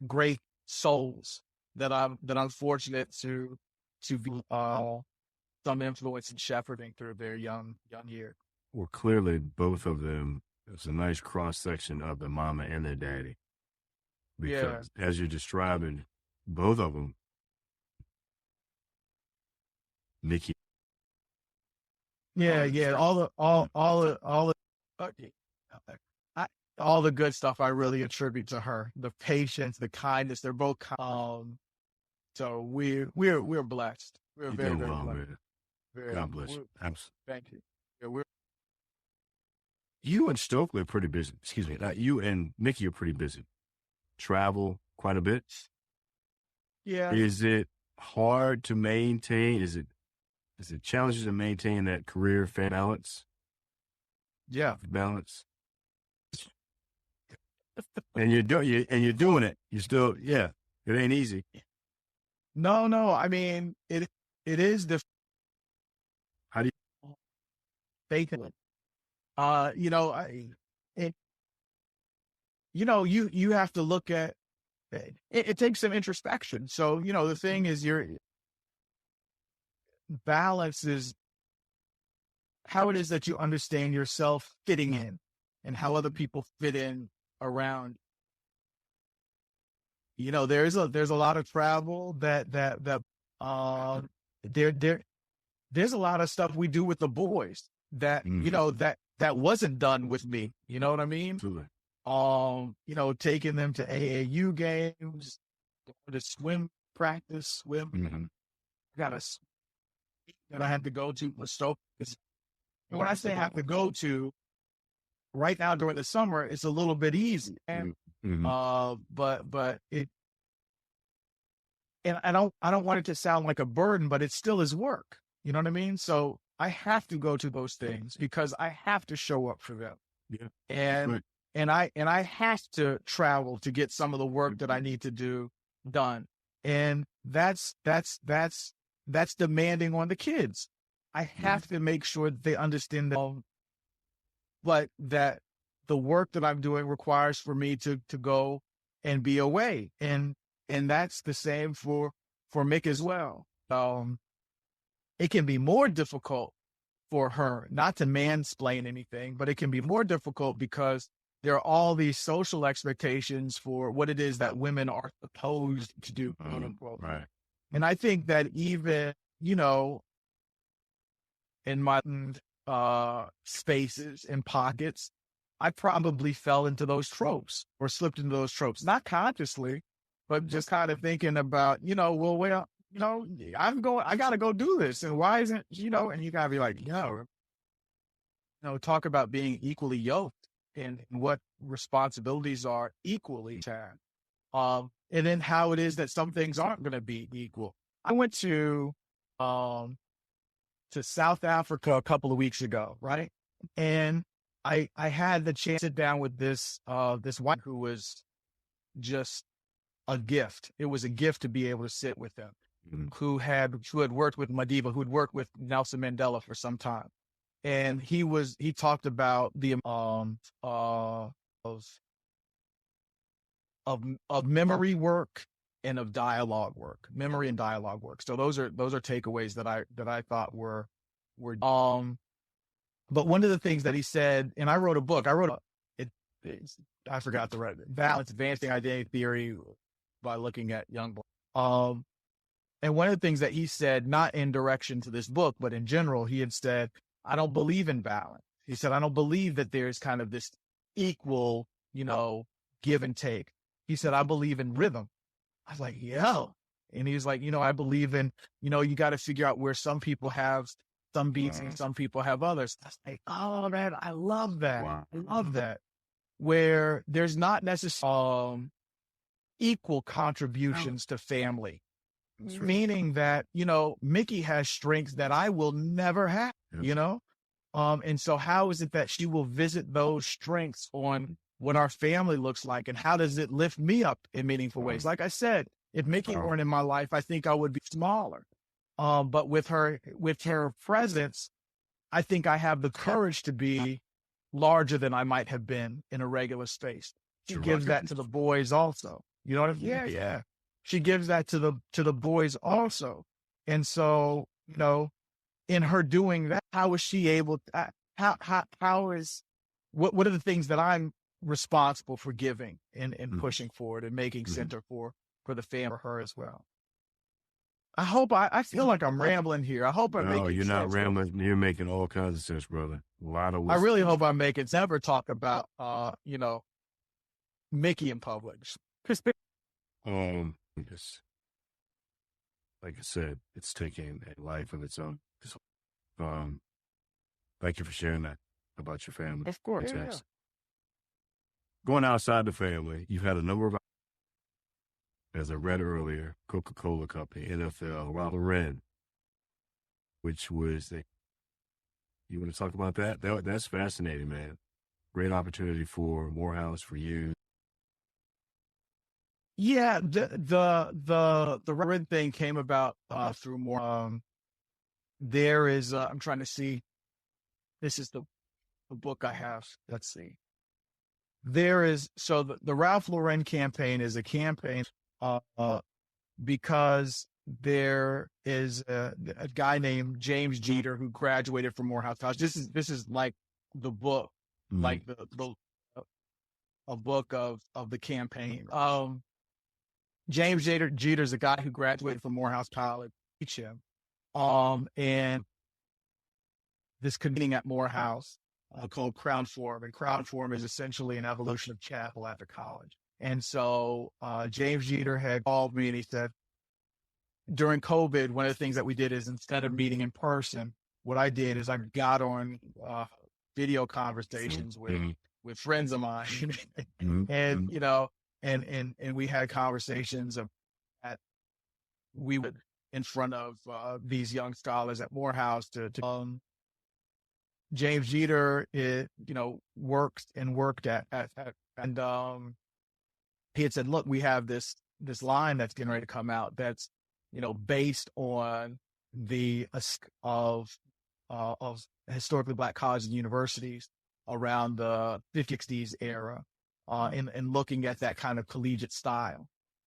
C: great souls that I'm fortunate to be some influence in shepherding through their young years.
B: Well, clearly both of them, it's a nice cross section of the mama and the daddy. Because as you're describing both of them, Mikki.
C: Yeah. All the good stuff I really attribute to her. The patience, the kindness. They're both so we're blessed. We're
B: You're
C: very,
B: doing
C: very
B: well,
C: blessed.
B: man.
C: Very,
B: God bless you.
C: thank you. Yeah,
B: You and Stokely are pretty busy. Excuse me. You and Mikki are pretty busy. Travel quite a bit.
C: yeah.
B: Is it hard to maintain? Is it challenging to maintain that career balance?
C: Yeah.
B: Balance. And you're doing it. You still, it ain't easy.
C: No. I mean, it is the
B: How do
C: faith in it. You have to look at it. It takes some introspection. So, the thing is, your balance is how it is that you understand yourself fitting in and how other people fit in around. There's a lot of travel there's a lot of stuff we do with the boys that, that wasn't done with me. You know what I mean?
B: Absolutely.
C: Taking them to AAU games, to swim practice, got a that I had to go to for Stoke. When I say have to go to, right now during the summer, it's a little bit easy. And, but I don't want it to sound like a burden, but it still is work. You know what I mean? So I have to go to those things because I have to show up for them.
B: Yeah.
C: And I have to travel to get some of the work that I need to do done. And that's demanding on the kids. I have to make sure that they understand that, but that the work that I'm doing requires for me to go and be away. And that's the same for Mick as well. It can be more difficult for her, not to mansplain anything, but it can be more difficult because there are all these social expectations for what it is that women are supposed to do, quote unquote.
B: Right.
C: And I think that even, in my spaces and pockets, I probably fell into those tropes or slipped into those tropes, not consciously, but just kind of thinking about, I got to go do this. And why isn't, and you got to be like, talk about being equally yoked and what responsibilities are equally shared. And then how it is that some things aren't going to be equal. I went to South Africa a couple of weeks ago, right? And I had the chance to sit down with this white who was just a gift. It was a gift to be able to sit with him, who had worked with Madiba, who had worked with Nelson Mandela for some time. And he talked about the of memory work and of dialogue work, memory and dialogue work. So those are takeaways that I thought were but one of the things that he said, and I wrote a book. I forgot to write it. Balance, Advancing Identity Theory by looking at young boys. And one of the things that he said, not in direction to this book, but in general, he had said, I don't believe in balance. He said, I don't believe that there's kind of this equal, give and take. He said, I believe in rhythm. I was like, yo. And he was like, I believe in, you got to figure out where some people have some beats and some people have others. I was like, oh, man, I love that.
B: Wow.
C: I love that. Where there's not necessarily equal contributions to family. Meaning that, Mikki has strengths that I will never have, and so how is it that she will visit those strengths on what our family looks like, and how does it lift me up in meaningful ways? Like I said, if Mikki weren't in my life, I think I would be smaller. But with her presence, I think I have the courage to be larger than I might have been in a regular space. She gives that to the boys also. You know what I mean? Yeah. She gives that to the boys also. And so, in her doing that, how is she able to, what are the things that I'm responsible for giving and pushing forward and making center for the family, for her as well? I feel like I'm rambling here. I hope I'm
B: No,
C: making
B: you're not
C: sense.
B: rambling. You're making all kinds of sense, brother. A lot of
C: I really hope I'm making sense. Never talk about, Mikki in public.
B: Just, like I said, it's taking a life of its own. Um, Thank you for sharing that about your family.
C: Of course.
B: Yeah. Going outside the family, you've had a number of, as I read earlier, Coca-Cola Company, NFL, Ralph Lauren, which was you want to talk about that? That's fascinating, man. Great opportunity for Morehouse, for you.
C: Yeah, the Red thing came about through more. There is I'm trying to see. This is the book I have. Let's see. There is the Ralph Lauren campaign is a campaign because there is a guy named James Jeter who graduated from Morehouse College. This is like the book, like a book of the campaign. James Jeter is a guy who graduated from Morehouse College. Teach him, and this convening at Morehouse called Crown Forum, and Crown Forum is essentially an evolution of chapel after college. And so James Jeter had called me and he said, during COVID, one of the things that we did is instead of meeting in person, what I did is I got on video conversations with friends of mine, and and we had conversations that we would in front of these young scholars at Morehouse to James Jeter, worked at and he had said, look, we have this line that's getting ready to come out that's, based on the of historically Black colleges and universities around the 50s, 60s era, and looking at that kind of collegiate style.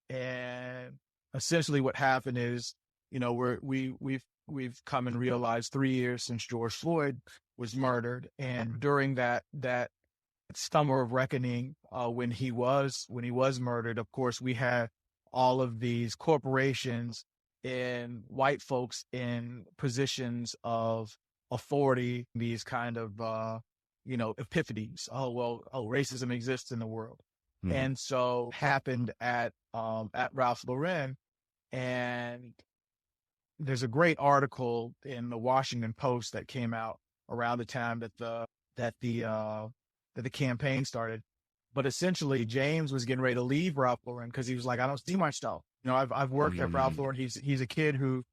C: And essentially what happened is, we've come and realized 3 years since George Floyd was murdered. And during that summer of reckoning, when he was murdered, of course, we had all of these corporations and white folks in positions of authority, these kind of, epiphanies. Racism exists in the world. Mm-hmm. And so happened at Ralph Lauren. And there's a great article in the Washington Post that came out around the time that the campaign started. But essentially, James was getting ready to leave Ralph Lauren because he was like, I don't see myself. I've worked at Ralph Lauren. He's a kid who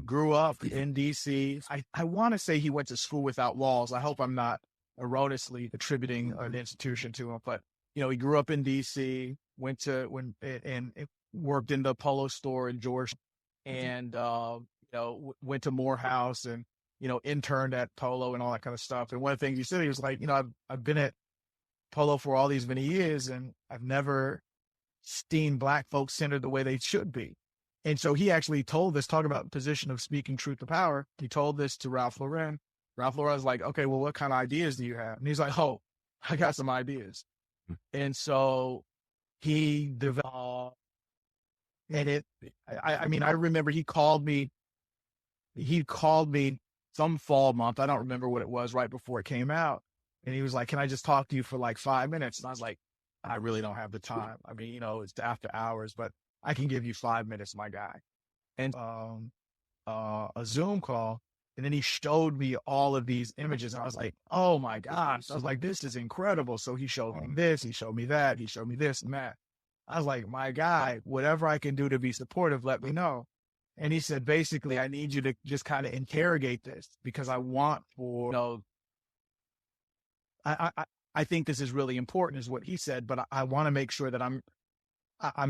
C: grew up in D.C. I want to say he went to school without walls. I hope I'm not erroneously attributing an institution to him, but he grew up in D.C. Went and worked in the Polo store in Georgia, and went to Morehouse and interned at Polo and all that kind of stuff. And one of the things he said, he was like, I've been at Polo for all these many years, and I've never seen Black folks centered the way they should be. And so he actually told this, talk about position of speaking truth to power. He told this to Ralph Lauren. Ralph Lauren was like, okay, well, what kind of ideas do you have? And he's like, oh, I got some ideas. And so he developed, and I remember he called me some fall month. I don't remember what it was, right before it came out. And he was like, can I just talk to you for like 5 minutes? And I was like, I really don't have the time. I mean, it's after hours, but I can give you 5 minutes, my guy. And a Zoom call. And then he showed me all of these images. And I was like, oh my gosh. I was like, this is incredible. So he showed me this, he showed me that, he showed me this and that. I was like, my guy, whatever I can do to be supportive, let me know. And he said, basically, I need you to just kind of interrogate this because I want I think this is really important is what he said, but I want to make sure that I'm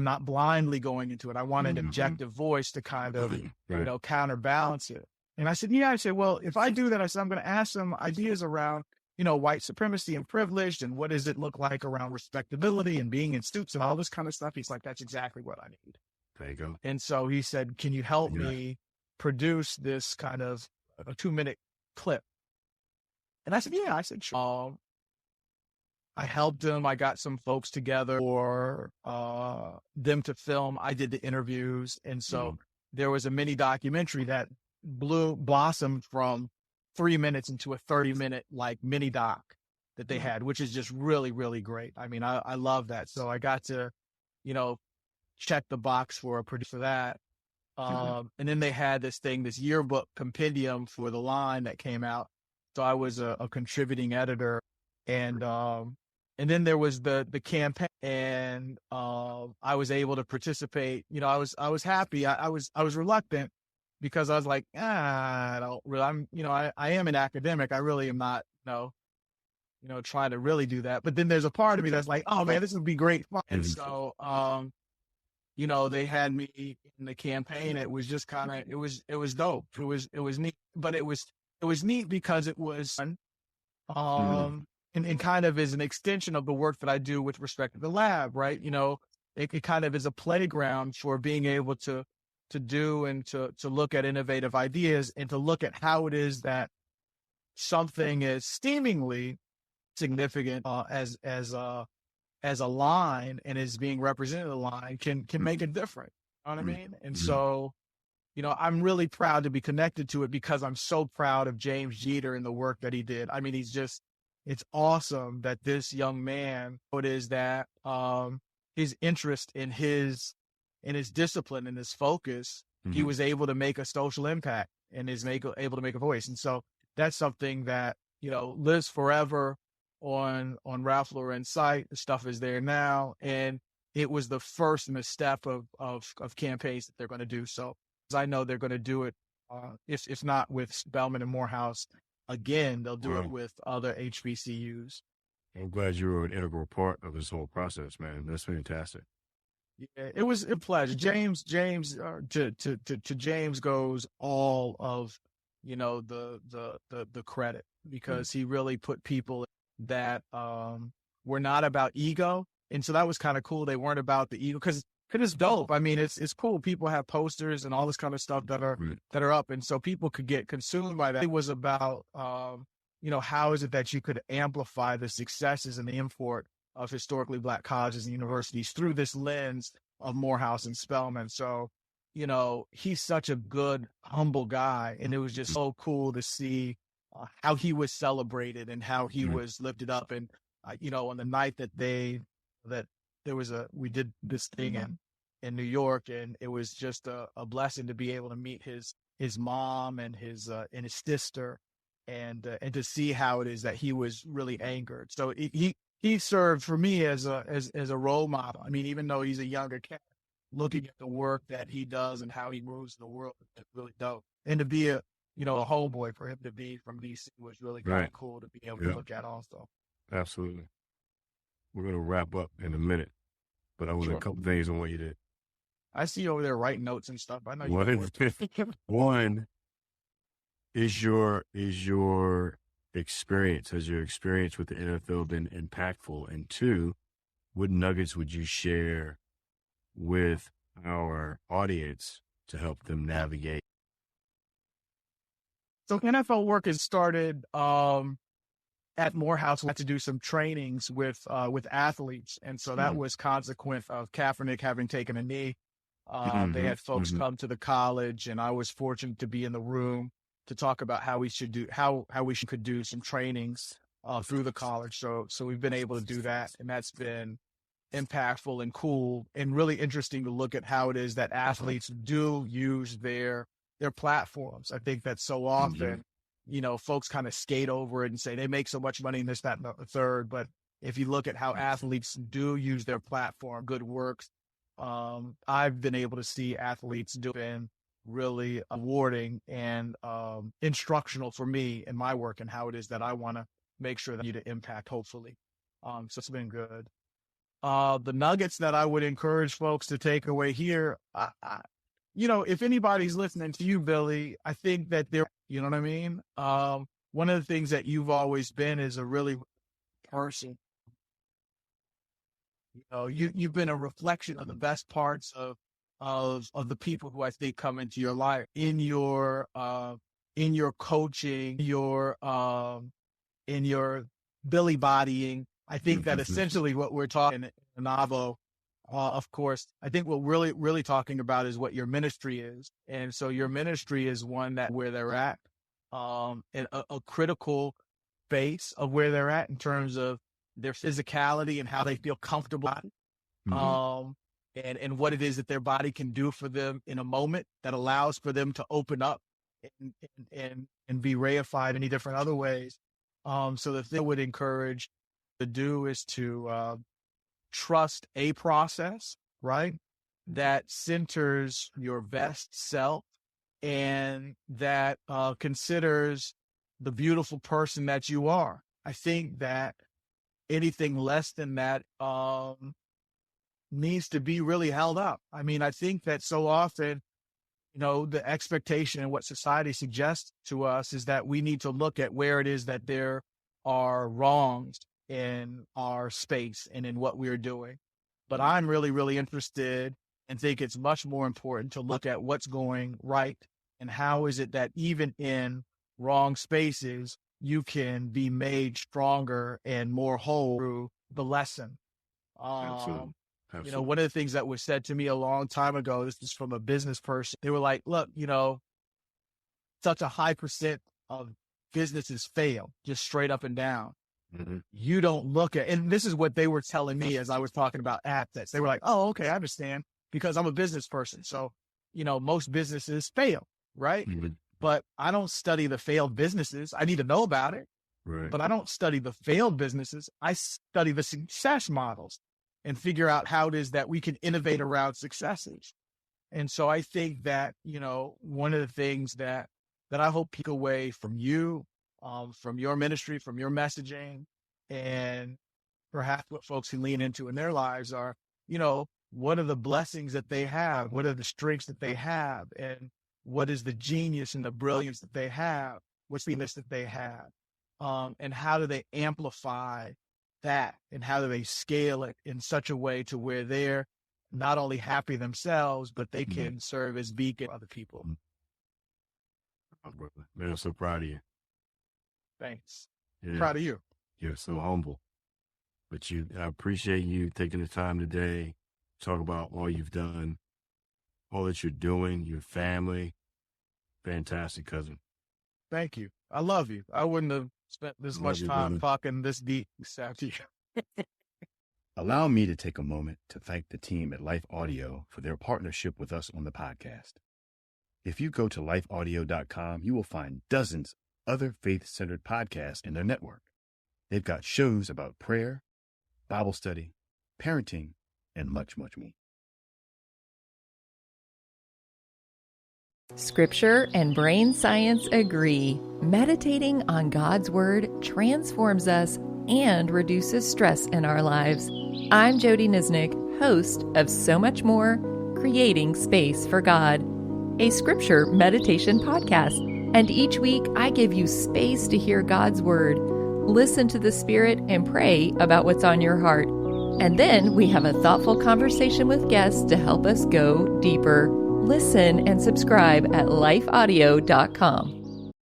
C: not blindly going into it. I want an objective voice to kind of, counterbalance it. And I said, yeah. I said, well, if I do that, I said, I'm going to ask some ideas around, white supremacy and privilege and what does it look like around respectability and being in suits and all this kind of stuff. He's like, that's exactly what I need.
B: There you go.
C: And so he said, can you help me produce this kind of a 2-minute clip? And I said, yeah. I said, sure. I helped him. I got some folks together for them to film. I did the interviews. And so there was a mini documentary that blossomed from 3 minutes into a 30-minute like mini doc that they had, which is just really, really great. I mean, I love that. So I got to, check the box for a producer for that. And then they had this yearbook compendium for the line that came out. So I was a contributing editor, and then there was the campaign, and I was able to participate. I was happy. I was reluctant because I was like, I don't really. I am an academic. I really am not, trying to really do that. But then there's a part of me that's like, oh man, this would be great fun. And so, they had me in the campaign. It was just kind of, it was dope. It was neat, but it was neat because it was fun. And kind of is an extension of the work that I do with respect to the lab, right? It kind of is a playground for being able to do and to look at innovative ideas and to look at how it is that something is seemingly significant as a line and is being represented a line can make it different. You know what I mean? And so, I'm really proud to be connected to it because I'm so proud of James Jeter and the work that he did. I mean, it's awesome that this young man, it is that his interest in his discipline and his focus, he was able to make a social impact and is able to make a voice. And so that's something that, lives forever on Ralph Lauren's site. The stuff is there now. And it was the first in a step of campaigns that they're going to do. So I know they're going to do it, if not with Spelman and Morehouse, again, they'll do it with other HBCUs.
B: I'm glad you were an integral part of this whole process, man. That's fantastic.
C: Yeah, it was a pleasure. James, to James goes all of, the credit because he really put people that were not about ego. And so that was kind of cool. They weren't about the ego because it's dope. I mean, it's cool. People have posters and all this kind of stuff that are up. And so people could get consumed by that. It was about, how is it that you could amplify the successes and the import of historically Black colleges and universities through this lens of Morehouse and Spelman. So, he's such a good, humble guy. And it was just so cool to see how he was celebrated and how he was lifted up. And, on the night that we did this thing in New York, and it was just a blessing to be able to meet his mom and his sister and to see how it is that he was really anchored. So he served for me as a role model. I mean, even though he's a younger cat, looking at the work that he does and how he moves in the world, it's really dope. And to be a homeboy for him to be from DC was really kind of cool to be able to look at also.
B: Absolutely. We're going to wrap up in a minute, but I want a couple things I want you to.
C: I see you over there writing notes and stuff. I know you.
B: One is your experience. Has your experience with the NFL been impactful? And two, what nuggets would you share with our audience to help them navigate?
C: So NFL work has started at Morehouse. We had to do some trainings with athletes, and so that was consequent of Kaepernick having taken a knee. They had folks come to the college, and I was fortunate to be in the room to talk about how we should do could do some trainings through the college. So we've been able to do that, and that's been impactful and cool and really interesting to look at how it is that athletes do use their platforms. I think that so often, folks kind of skate over it and say they make so much money in this, that, and the third. But if you look at how athletes do use their platform, good works, I've been able to see athletes doing really rewarding and instructional for me in my work and how it is that I want to make sure that you to impact, hopefully. So it's been good. The nuggets that I would encourage folks to take away here, if anybody's listening to you, Billy, I think that you know what I mean? One of the things that you've always been is a really person. You've been a reflection of the best parts of the people who I think come into your life in your coaching, in your Billy bodying. I think that essentially what we're talking in the novel Of course, I think what we're really talking about is what your ministry is. And so your ministry is one that where they're at, and a critical base of where they're at in terms of their physicality and how they feel comfortable. And what it is that their body can do for them in a moment that allows for them to open up and be reified in different other ways. So the thing I would encourage to do is to trust a process, right? That centers your best self and that considers the beautiful person that you are. I think that anything less than that needs to be really held up. I mean, I think that so often, the expectation and what society suggests to us is that we need to look at where it is that there are wrongs in our space and in what we're doing. But I'm really, really interested and think it's much more important to look at what's going right and how is it that even in wrong spaces, you can be made stronger and more whole through the lesson.
B: Absolutely.
C: One of the things that was said to me a long time ago, this is from a business person. They were like, look, such a high percent of businesses fail just straight up and down.
B: Mm-hmm.
C: You don't look at, and this is what they were telling me as I was talking about assets. They were like, oh, okay, I understand because I'm a business person. So, most businesses fail, right?
B: Mm-hmm.
C: But I don't study the failed businesses. I need to know about it,
B: right?
C: But I don't study the failed businesses. I study the success models and figure out how it is that we can innovate around successes. And so I think that, one of the things that I hope take away from you, from your ministry, from your messaging, and perhaps what folks can lean into in their lives are, what are the blessings that they have? What are the strengths that they have? And what is the genius and the brilliance that they have? What's the list that they have? And how do they amplify that? And how do they scale it in such a way to where they're not only happy themselves, but they can serve as beacon for other people?
B: Man, I'm so proud of you.
C: Thanks.
B: Yeah.
C: Proud of you.
B: You're so humble. But I appreciate you taking the time today to talk about all you've done, all that you're doing, your family. Fantastic, cousin.
C: Thank you. I love you. I wouldn't have spent this much time talking this deep without you.
F: Allow me to take a moment to thank the team at Life Audio for their partnership with us on the podcast. If you go to lifeaudio.com, you will find dozens other faith-centered podcasts in their network. They've got shows about prayer, Bible study, parenting, and much, much more.
G: Scripture and brain science agree. Meditating on God's Word transforms us and reduces stress in our lives. I'm Jody Nisnik, host of So Much More, Creating Space for God, a scripture meditation podcast. And each week I give you space to hear God's Word, listen to the Spirit, and pray about what's on your heart. And then we have a thoughtful conversation with guests to help us go deeper. Listen and subscribe at lifeaudio.com.